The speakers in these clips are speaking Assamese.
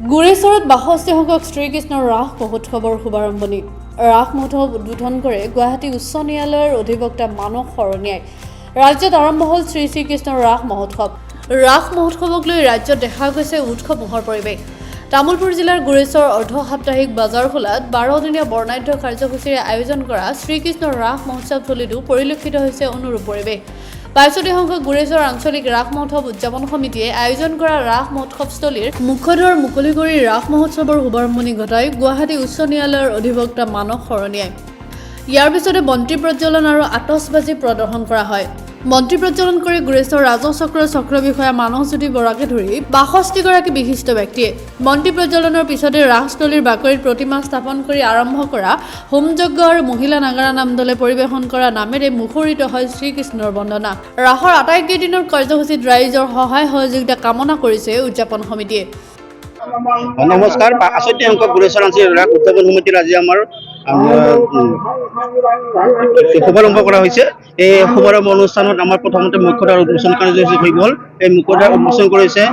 গুৰেশ্বৰত ৬২ সংখ্যক শ্ৰীকৃষ্ণৰ ৰাস মহোৎসৱৰ শুভাৰম্ভণি। ৰাস মহোৎসৱ উদ্বোধন কৰে গুৱাহাটী উচ্চ ন্যায়ালয়ৰ অধিবক্তা মানস শৰণীয়াই। ৰাজ্যত আৰম্ভ হ'ল শ্ৰী শ্ৰীকৃষ্ণৰ ৰাস মহোৎসৱ। ৰাস মহোৎসৱক লৈ ৰাজ্যত দেখা গৈছে উৎসৱমুখৰ পৰিৱেশ। তামুলপুৰ জিলাৰ গুৰেশ্বৰ অৰ্ধ সাপ্তাহিক বাজাৰখোলাত ১২ দিনীয়া বৰ্ণাঢ্য কাৰ্যসূচীৰে আয়োজন কৰা শ্ৰীকৃষ্ণৰ ৰাস মহোৎসৱস্থলীতো পৰিলক্ষিত হৈছে অনুৰূপ পৰিৱেশ। ৬২ সংখ্যক গুৰেশ্বৰ আঞ্চলিক ৰাস মহোৎসৱ উদযাপন সমিতিয়ে আয়োজন কৰা ৰাস মহোৎসৱস্থলীৰ মুখ্যদ্বাৰ মুকলি কৰি ৰাস মহোৎসৱৰ শুভাৰম্ভণি ঘটায় গুৱাহাটী উচ্চ ন্যায়ালয়ৰ অধিবক্তা মানস শৰণীয়াই। ইয়াৰ পিছতে বন্তি প্ৰজ্বলন আৰু আতচবাজি প্ৰদৰ্শন কৰা হয়। মন্ত্ৰী প্ৰজ্বলন কৰি গুৰেশ্বৰ ৰাজহ চক্ৰৰ চক্ৰ বিষয়া মানসজ্যোতি বৰাকে ধৰি ৬২গৰাকী বিশিষ্ট ব্যক্তিয়ে মন্ত্ৰী প্ৰজ্বলনৰ পিছতে ৰাসস্থলীৰ বাকৰিত প্ৰতিমা স্থাপন কৰি আৰম্ভ কৰা হোমযজ্ঞ আৰু মহিলা নাগাৰা নাম দলে পৰিৱেশন কৰা নামেৰে মুখৰিত হয় শ্ৰীকৃষ্ণৰ বন্দনা। ৰাসৰ আটাইকেইদিনৰ কাৰ্যসূচীত ৰাইজৰ সহায় সহযোগিতা কামনা কৰিছে উদযাপন সমিতিয়ে। নমস্কাৰ। ৬২ সংখ্যক গুৰেশ্বৰ আঞ্চলিক ৰাস উদযাপন সমিতিৰ আজি আমাৰ শুভাৰম্ভ কৰা হৈছে। এই শুভাৰম্ভ অনুষ্ঠানত আমাৰ প্ৰথমতে মুখ্যদ্বাৰ উন্মোচন কাৰ্যসূচী হৈ গ'ল। এই মুখ্যদ্বাৰ উন্মোচন কৰিছে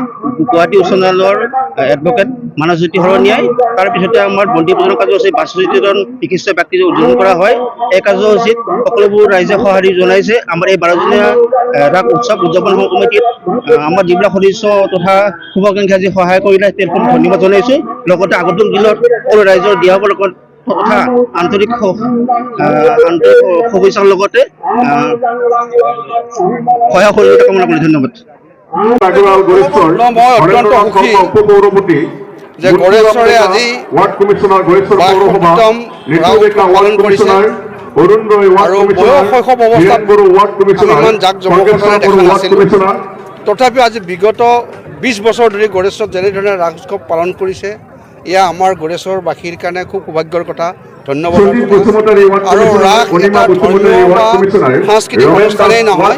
গুৱাহাটী উচ্চ ন্যায়ালয়ৰ এডভকেট মানসজ্যোতি শৰণীয়াই। তাৰপিছতে আমাৰ বন্তি প্ৰজ্বলন কাৰ্যসূচী ৬২জন বিশিষ্ট ব্যক্তিক উদ্বোধন কৰা হয়। এই কাৰ্যসূচীত সকলোবোৰ ৰাইজে সঁহাৰি জনাইছে। আমাৰ এই ১২জনীয়া ৰাস উৎসৱ উদযাপন সমিতিত আমাৰ যিবিলাক সদস্য তথা শুভাকাংক্ষী আজি সহায় কৰিলে তেওঁলোকক ধন্যবাদ জনাইছোঁ। লগতে আগন্তুক দিনত সকলো ৰাইজৰ দিহাবৰ তথা আন্তৰিক শুভেচ্ছাৰ লগতে সহায় সহযোগিতা কামনা কৰি ধন্যবাদ। মই অত্যন্ত সুখী যে গড়েশ্বৰে আজি ৬২তম ৰাস পালন কৰিছে আৰু বয়স শৈশৱ অৱস্থাত ইমান জাক জমকতাৰে দেখা নাছিলোঁ। তথাপিও আজি বিগত ২০ বছৰ ধৰি গড়েশ্বৰত যেনেধৰণে ৰাস উৎসৱ পালন কৰিছে, এয়া আমাৰ গড়েশ্বৰবাসীৰ কাৰণে খুব সৌভাগ্যৰ কথা। ধন্যবাদ। আৰু ৰাস এটা ধৰ্মীয় বা সাংস্কৃতিক অনুষ্ঠানেই নহয়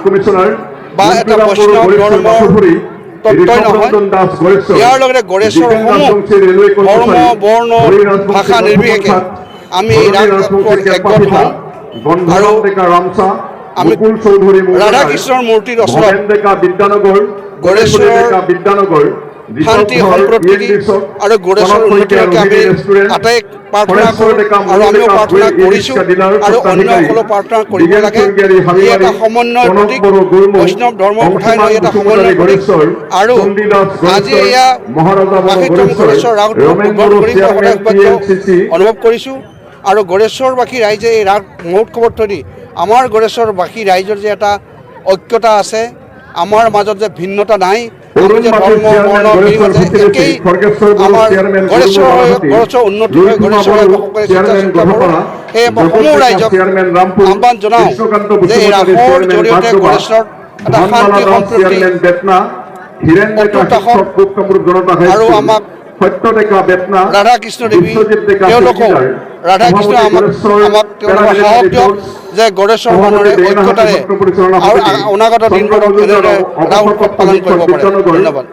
বা এটা বৈষ্ণৱ ধৰ্মৰ তত্ত্বই নহয়, ইয়াৰ লগতে গড়েশ্বৰসমূহ ধৰ্ম বৰ্ণ ভাষা নিৰ্বিশেষে আমি ৰাস একগোট হওঁ আৰু আমি ৰাধা কৃষ্ণৰ মূৰ্তিৰ ওচৰত গড়েশ্বৰৰ শান্তি সম্প্ৰতি আৰু গড়েশ্বৰৰ উন্নতিলৈকে আমি আটাই প্ৰাৰ্থনা কৰোঁ আৰু আমিও প্ৰাৰ্থনা কৰিছোঁ আৰু অন্যসকলেও প্ৰাৰ্থনা কৰিব লাগে। ই এটা সমন্বয়ৰ প্ৰতীক, বৈষ্ণৱ ধৰ্মৰ কথাই নহয়, এটা সমন্বয়ৰ প্ৰতীক। আৰু আজি এয়া ৬২তম গড়েশ্বৰ ৰাস উদ্বোধন কৰি মই সদায় সৌভাগ্য অনুভৱ কৰিছোঁ। আৰু গড়েশ্বৰবাসী ৰাইজে এই ৰাস মহোৎসৱত ধৰি আমাৰ গড়েশ্বৰবাসী ৰাইজৰ যে এটা ঐক্যতা আছে, আমাৰ মাজত যে ভিন্নতা নাই, আমি যে ধৰ্ম বৰ্ণ বিৰোধে একেই, আমাৰ গড়েশ্বৰ উন্নতি হৈ গড়েশ্বৰ সকলোৱে চিন্তা কৰোঁ। সেয়ে মই সমূহ ৰাইজক আহ্বান জনাওঁ যে এই ৰাসৰ জৰিয়তে গড়েশ্বৰত এটা শান্তি সম্প্ৰীতি অটুট ৰাখক আৰু আমাক ৰাধা কৃষ্ণ দেৱী তেওঁলোকেও ৰাধাকৃষ্ণ আমাক তেওঁলোকৰ সাহস দিয়ক যে গড়েশ্বৰ মনৰে ঐক্যতাৰে আৰু অনাগত দিনবোৰত এনেদৰে ৰাস উৎসৱ পালন কৰিব পাৰে। ধন্যবাদ।